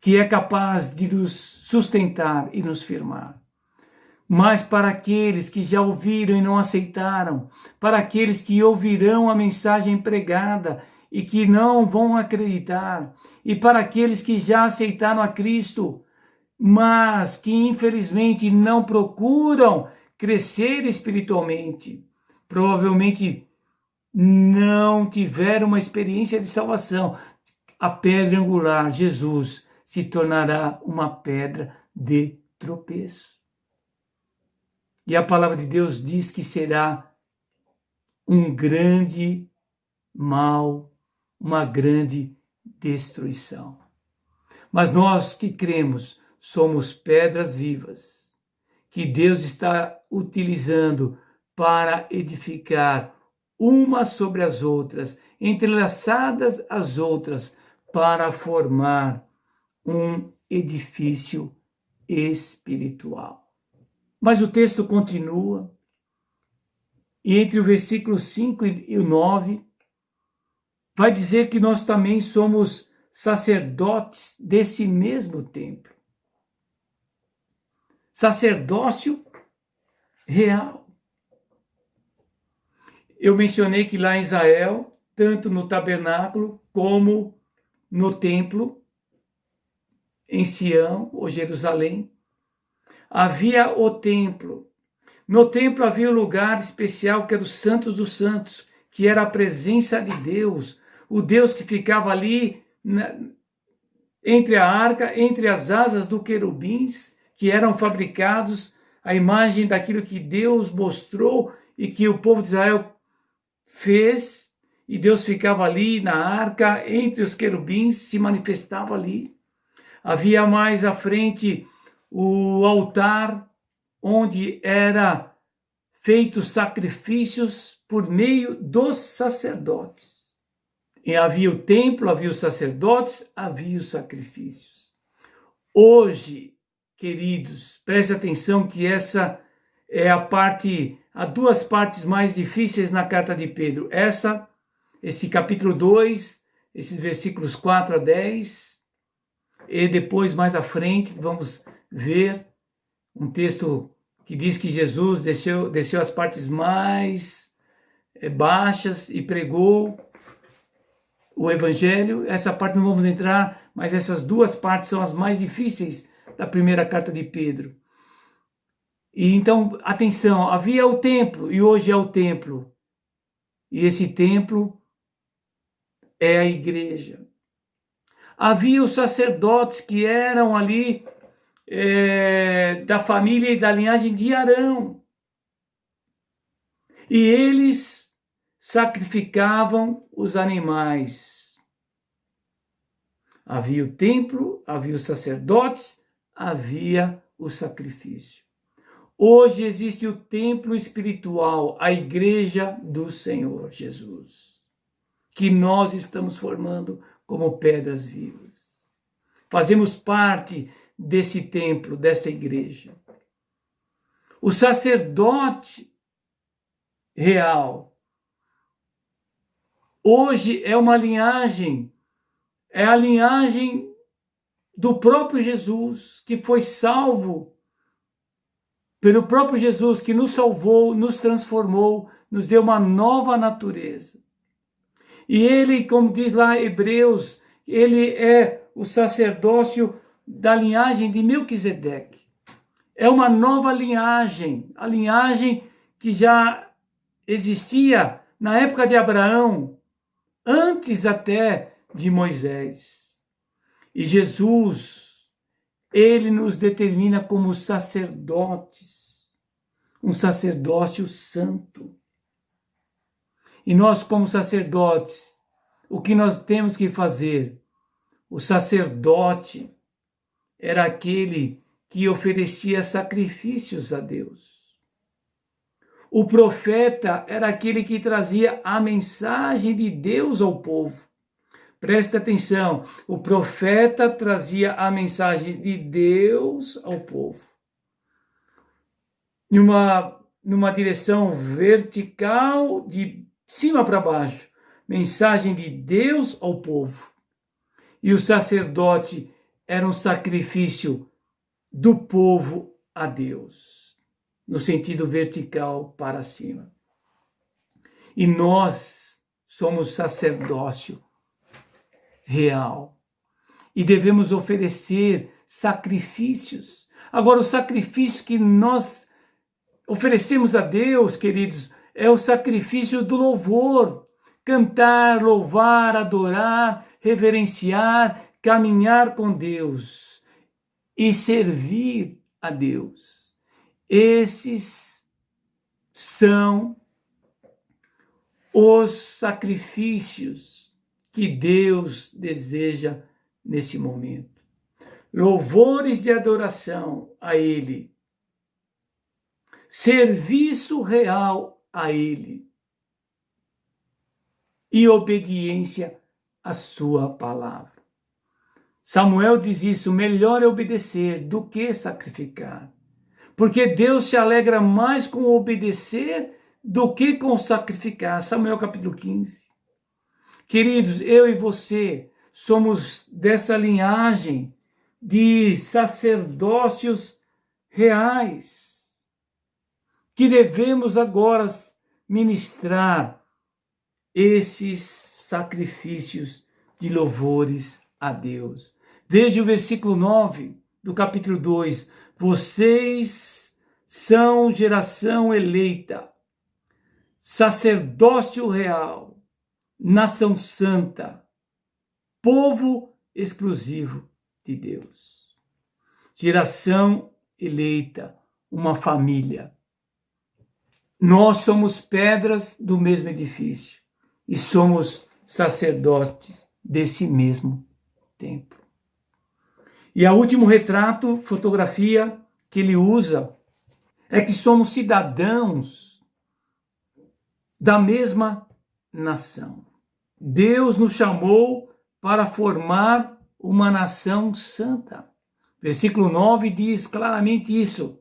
que é capaz de nos sustentar e nos firmar. Mas para aqueles que já ouviram e não aceitaram, para aqueles que ouvirão a mensagem pregada e que não vão acreditar, e para aqueles que já aceitaram a Cristo, mas que infelizmente não procuram crescer espiritualmente, provavelmente não tiveram uma experiência de salvação, a pedra angular, Jesus, se tornará uma pedra de tropeço. E a palavra de Deus diz que será um grande mal, uma grande destruição. Mas nós que cremos, somos pedras vivas, que Deus está utilizando para edificar umas sobre as outras, entrelaçadas as outras, para formar um edifício espiritual. Mas o texto continua, e entre o versículo 5 e o 9, vai dizer que nós também somos sacerdotes desse mesmo templo. Sacerdócio real. Eu mencionei que lá em Israel, tanto no tabernáculo como no templo, em Sião, ou Jerusalém, havia o templo. No templo havia um lugar especial que era o Santo dos Santos, que era a presença de Deus, o Deus que ficava ali entre a arca, entre as asas do querubins, que eram fabricados à imagem daquilo que Deus mostrou e que o povo de Israel fez, e Deus ficava ali na arca, entre os querubins, se manifestava ali. Havia mais à frente o altar, onde era feitos sacrifícios por meio dos sacerdotes. E havia o templo, havia os sacerdotes, havia os sacrifícios. Hoje, queridos, preste atenção que essa é há duas partes mais difíceis na carta de Pedro. Esse capítulo 2, esses versículos 4 a 10, e depois mais à frente vamos ver um texto que diz que Jesus desceu as partes mais baixas e pregou o evangelho. Essa parte não vamos entrar, mas essas duas partes são as mais difíceis da primeira carta de Pedro. E então, atenção, havia o templo e hoje é o templo. E esse templo é a igreja. Havia os sacerdotes que eram ali da família e da linhagem de Arão. E eles sacrificavam os animais. Havia o templo, havia os sacerdotes, havia o sacrifício. Hoje existe o templo espiritual, a igreja do Senhor Jesus, que nós estamos formando como pedras vivas. Fazemos parte desse templo, dessa igreja. O sacerdote real hoje é uma linhagem, é a linhagem do próprio Jesus, que foi salvo pelo próprio Jesus, que nos salvou, nos transformou, nos deu uma nova natureza. E ele, como diz lá Hebreus, ele é o sacerdócio da linhagem de Melquisedeque. É uma nova linhagem, a linhagem que já existia na época de Abraão, antes até de Moisés. E Jesus, ele nos determina como sacerdotes, um sacerdócio santo. E nós, como sacerdotes, o que nós temos que fazer? O sacerdote era aquele que oferecia sacrifícios a Deus. O profeta era aquele que trazia a mensagem de Deus ao povo. Presta atenção, o profeta trazia a mensagem de Deus ao povo. Numa direção vertical, de cima para baixo. Mensagem de Deus ao povo. E o sacerdote era um sacrifício do povo a Deus, no sentido vertical para cima. E nós somos sacerdócio real e devemos oferecer sacrifícios. Agora, o sacrifício que nós oferecemos a Deus, queridos, é o sacrifício do louvor. Cantar, louvar, adorar, reverenciar, caminhar com Deus e servir a Deus. Esses são os sacrifícios que Deus deseja nesse momento. Louvores de adoração a Ele. Serviço real a Ele. E obediência à sua palavra. Samuel diz isso: melhor é obedecer do que sacrificar. Porque Deus se alegra mais com obedecer do que com sacrificar. Samuel capítulo 15. Queridos, eu e você somos dessa linhagem de sacerdócios reais, que devemos agora ministrar esses sacrifícios de louvores a Deus. Veja o versículo 9 do capítulo 2. Vocês são geração eleita, sacerdócio real, nação santa, povo exclusivo de Deus. Geração eleita, uma família. Nós somos pedras do mesmo edifício e somos sacerdotes desse mesmo templo. E o último retrato, fotografia que ele usa é que somos cidadãos da mesma nação. Deus nos chamou para formar uma nação santa. Versículo 9 diz claramente isso.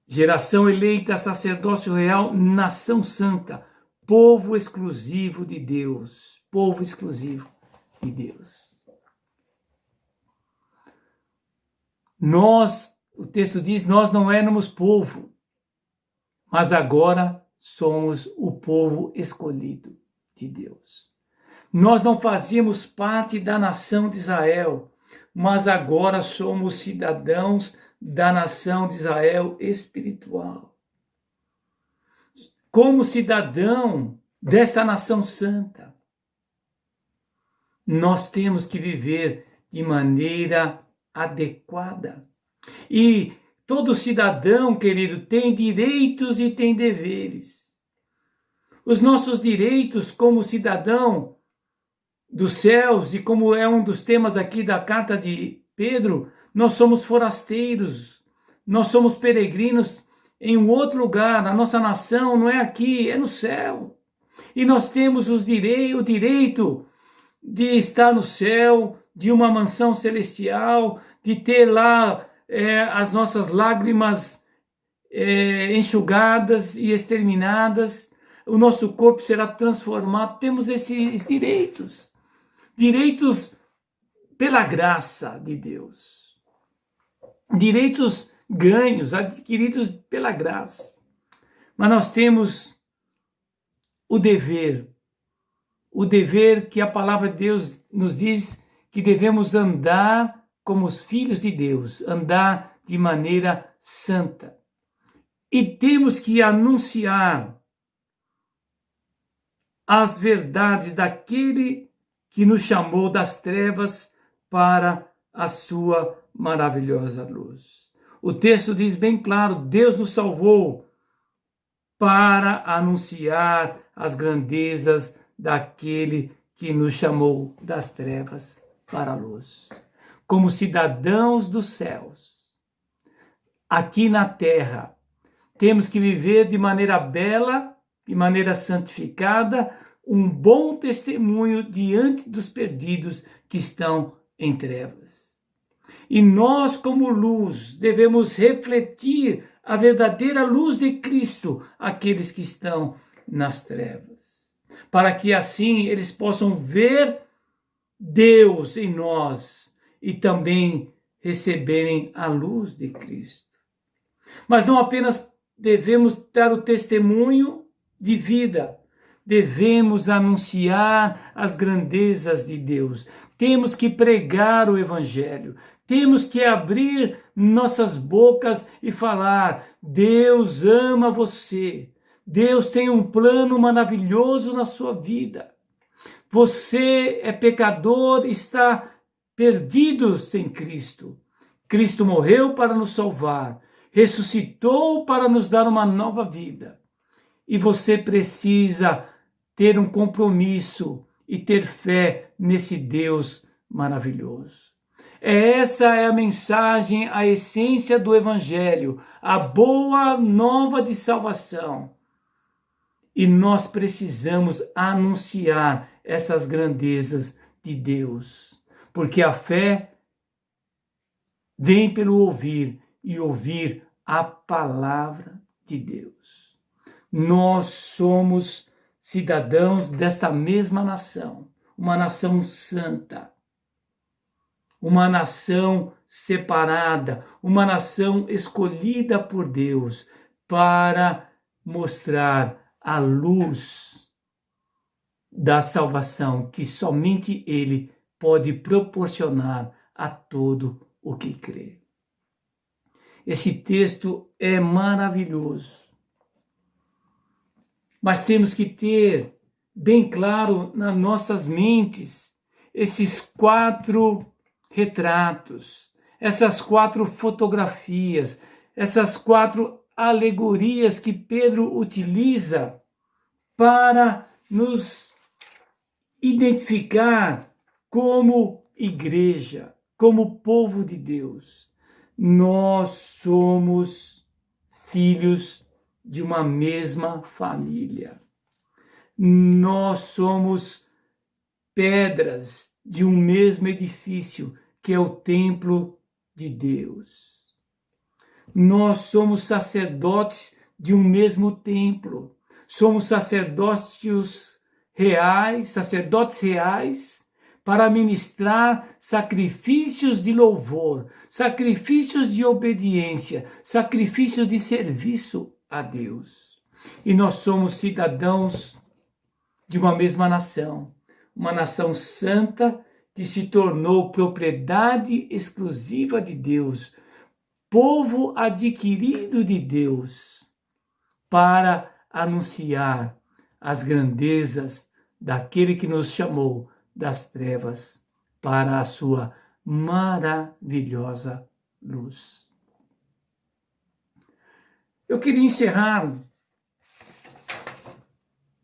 Geração eleita, sacerdócio real, nação santa, povo exclusivo de Deus. Povo exclusivo de Deus. Nós, o texto diz, nós não éramos povo, mas agora somos o povo escolhido de Deus. Nós não fazíamos parte da nação de Israel, mas agora somos cidadãos da nação de Israel espiritual. Como cidadão dessa nação santa, nós temos que viver de maneira adequada. E todo cidadão, querido, tem direitos e tem deveres. Os nossos direitos como cidadão dos céus, e como é um dos temas aqui da carta de Pedro, nós somos forasteiros, nós somos peregrinos em um outro lugar, a nossa nação não é aqui, é no céu. E nós temos o direito de estar no céu, de uma mansão celestial, de ter lá as nossas lágrimas enxugadas e exterminadas, o nosso corpo será transformado. Temos esses direitos, direitos pela graça de Deus. Direitos ganhos, adquiridos pela graça. Mas nós temos o dever que a palavra de Deus nos diz que devemos andar como os filhos de Deus, andar de maneira santa. E temos que anunciar as verdades daquele que nos chamou das trevas para a sua maravilhosa luz. O texto diz bem claro, Deus nos salvou para anunciar as grandezas daquele que nos chamou das trevas para a luz. Como cidadãos dos céus, aqui na terra, temos que viver de maneira bela, de maneira santificada, um bom testemunho diante dos perdidos que estão em trevas. E nós, como luz, devemos refletir a verdadeira luz de Cristo àqueles que estão nas trevas, para que assim eles possam ver Deus em nós e também receberem a luz de Cristo. Mas não apenas devemos dar o testemunho de vida, devemos anunciar as grandezas de Deus. Temos que pregar o Evangelho. Temos que abrir nossas bocas e falar: Deus ama você. Deus tem um plano maravilhoso na sua vida. Você é pecador, está perdido sem Cristo. Cristo morreu para nos salvar, ressuscitou para nos dar uma nova vida. E você precisa ter um compromisso e ter fé nesse Deus maravilhoso. Essa é a mensagem, a essência do Evangelho, a boa nova de salvação. E nós precisamos anunciar essas grandezas de Deus, porque a fé vem pelo ouvir e ouvir a palavra de Deus. Nós somos cidadãos desta mesma nação, uma nação santa, uma nação separada, uma nação escolhida por Deus para mostrar a luz da salvação que somente Ele pode proporcionar a todo o que crê. Esse texto é maravilhoso, mas temos que ter bem claro nas nossas mentes esses 4 retratos, essas 4 fotografias, essas 4 alegorias que Pedro utiliza para nos identificar como igreja, como povo de Deus. Nós somos filhos de uma mesma família. Nós somos pedras de um mesmo edifício, que é o templo de Deus. Nós somos sacerdotes de um mesmo templo. Somos sacerdotes reais, para ministrar sacrifícios de louvor, sacrifícios de obediência, sacrifícios de serviço a Deus. E nós somos cidadãos de uma mesma nação, uma nação santa que se tornou propriedade exclusiva de Deus, povo adquirido de Deus, para anunciar as grandezas daquele que nos chamou das trevas para a sua maravilhosa luz. Eu queria encerrar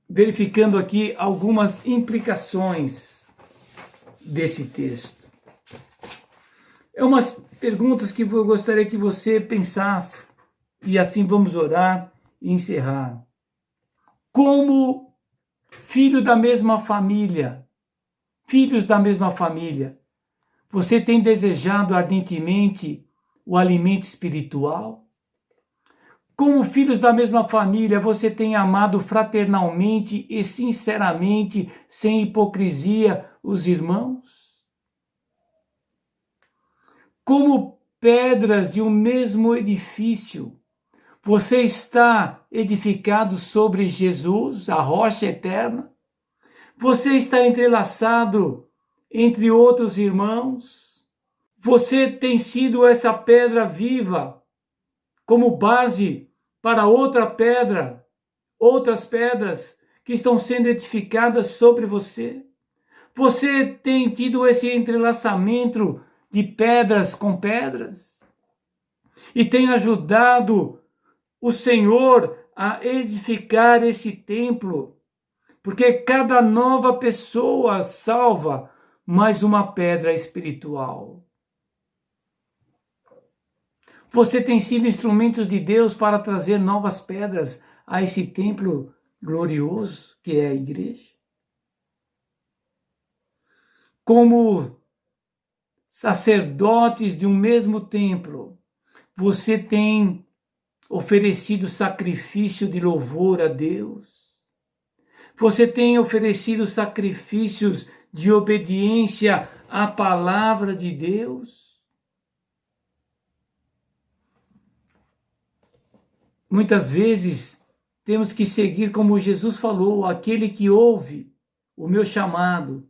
verificando aqui algumas implicações desse texto. É umas perguntas que eu gostaria que você pensasse, e assim vamos orar e encerrar. Como filho da mesma família, filhos da mesma família, você tem desejado ardentemente o alimento espiritual? Como filhos da mesma família, você tem amado fraternalmente e sinceramente, sem hipocrisia, os irmãos? Como pedras de um mesmo edifício, você está edificado sobre Jesus, a rocha eterna? Você está entrelaçado entre outros irmãos? Você tem sido essa pedra viva como base para outra pedra, outras pedras que estão sendo edificadas sobre você? Você tem tido esse entrelaçamento de pedras com pedras? E tem ajudado o Senhor a edificar esse templo? Porque cada nova pessoa salva mais uma pedra espiritual. Você tem sido instrumentos de Deus para trazer novas pedras a esse templo glorioso que é a igreja? Como sacerdotes de um mesmo templo, você tem oferecido sacrifício de louvor a Deus? Você tem oferecido sacrifícios de obediência à palavra de Deus? Muitas vezes temos que seguir como Jesus falou: aquele que ouve o meu chamado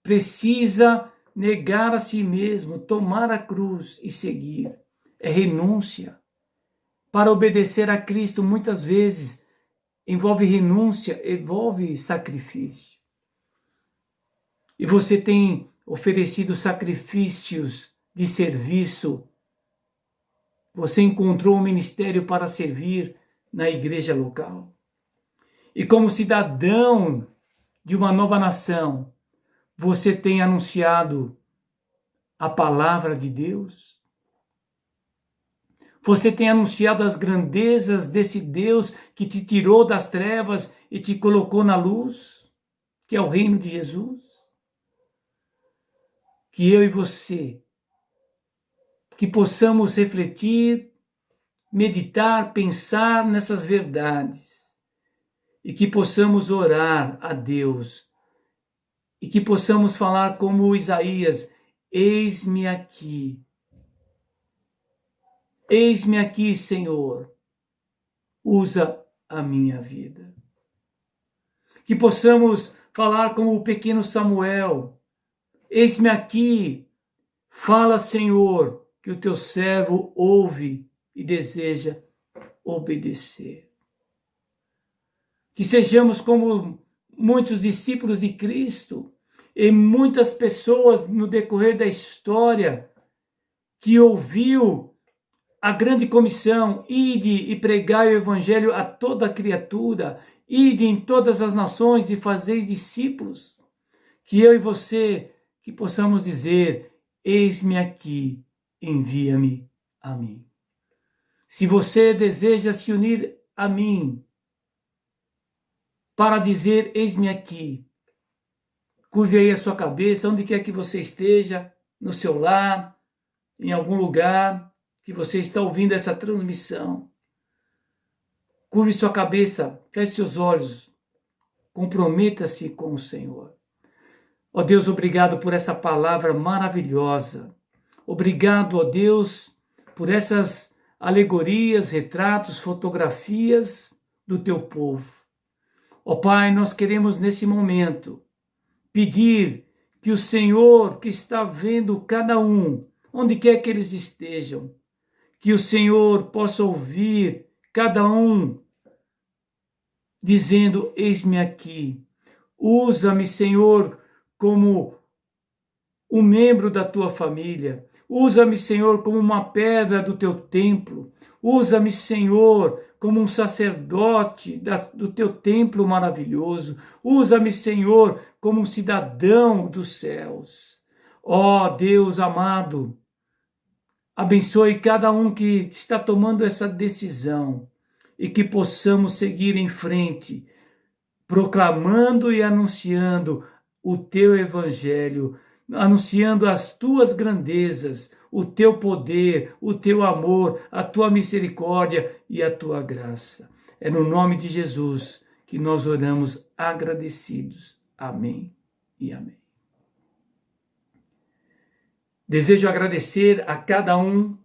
precisa negar a si mesmo, tomar a cruz e seguir. É renúncia. Para obedecer a Cristo, muitas vezes, envolve renúncia, envolve sacrifício. e você tem oferecido sacrifícios de serviço. Você encontrou um ministério para servir na igreja local. E como cidadão de uma nova nação, você tem anunciado a palavra de Deus. Você tem anunciado as grandezas desse Deus que te tirou das trevas e te colocou na luz, que é o reino de Jesus. Que eu e você, que possamos refletir, meditar, pensar nessas verdades e que possamos orar a Deus e que possamos falar como Isaías: eis-me aqui. Eis-me aqui, Senhor, usa a minha vida. Que possamos falar como o pequeno Samuel: eis-me aqui, fala, Senhor, que o teu servo ouve e deseja obedecer. Que sejamos como muitos discípulos de Cristo e muitas pessoas no decorrer da história que ouviu a grande comissão: ide e pregai o evangelho a toda criatura, ide em todas as nações e fazei discípulos. Que eu e você, que possamos dizer: eis-me aqui, envia-me a mim. Se você deseja se unir a mim para dizer: eis-me aqui, curve aí a sua cabeça, onde quer que você esteja, no seu lar, em algum lugar que você está ouvindo essa transmissão. Curve sua cabeça, feche seus olhos, comprometa-se com o Senhor. Ó Deus, obrigado por essa palavra maravilhosa. Obrigado, ó Deus, por essas alegorias, retratos, fotografias do teu povo. Ó Pai, nós queremos nesse momento pedir que o Senhor, que está vendo cada um, onde quer que eles estejam, que o Senhor possa ouvir cada um dizendo: eis-me aqui. Usa-me, Senhor, como um membro da tua família. Usa-me, Senhor, como uma pedra do teu templo. Usa-me, Senhor, como um sacerdote do teu templo maravilhoso. Usa-me, Senhor, como um cidadão dos céus. Ó Deus amado, abençoe cada um que está tomando essa decisão e que possamos seguir em frente, proclamando e anunciando o teu evangelho, anunciando as tuas grandezas, o teu poder, o teu amor, a tua misericórdia e a tua graça. É no nome de Jesus que nós oramos agradecidos. Amém e amém. Desejo agradecer a cada um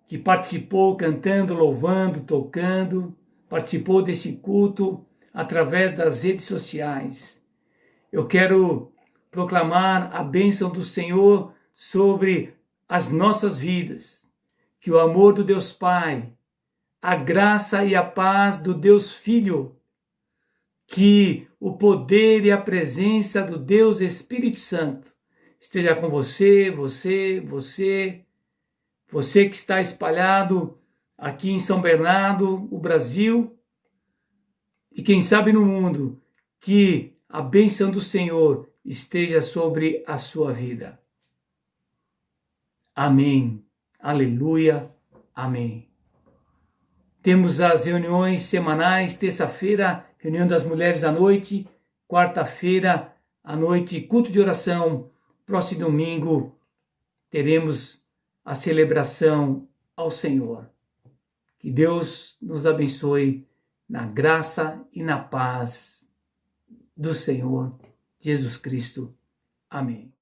que participou cantando, louvando, tocando, participou desse culto através das redes sociais. Eu quero proclamar a bênção do Senhor sobre as nossas vidas, que o amor do Deus Pai, a graça e a paz do Deus Filho, que o poder e a presença do Deus Espírito Santo esteja com você que está espalhado aqui em São Bernardo, o Brasil, e quem sabe no mundo, que a bênção do Senhor esteja sobre a sua vida. Amém. Aleluia. Amém. Temos as reuniões semanais, terça-feira, reunião das mulheres à noite, quarta-feira à noite, culto de oração. Próximo domingo teremos a celebração ao Senhor. Que Deus nos abençoe na graça e na paz do Senhor Jesus Cristo. Amém.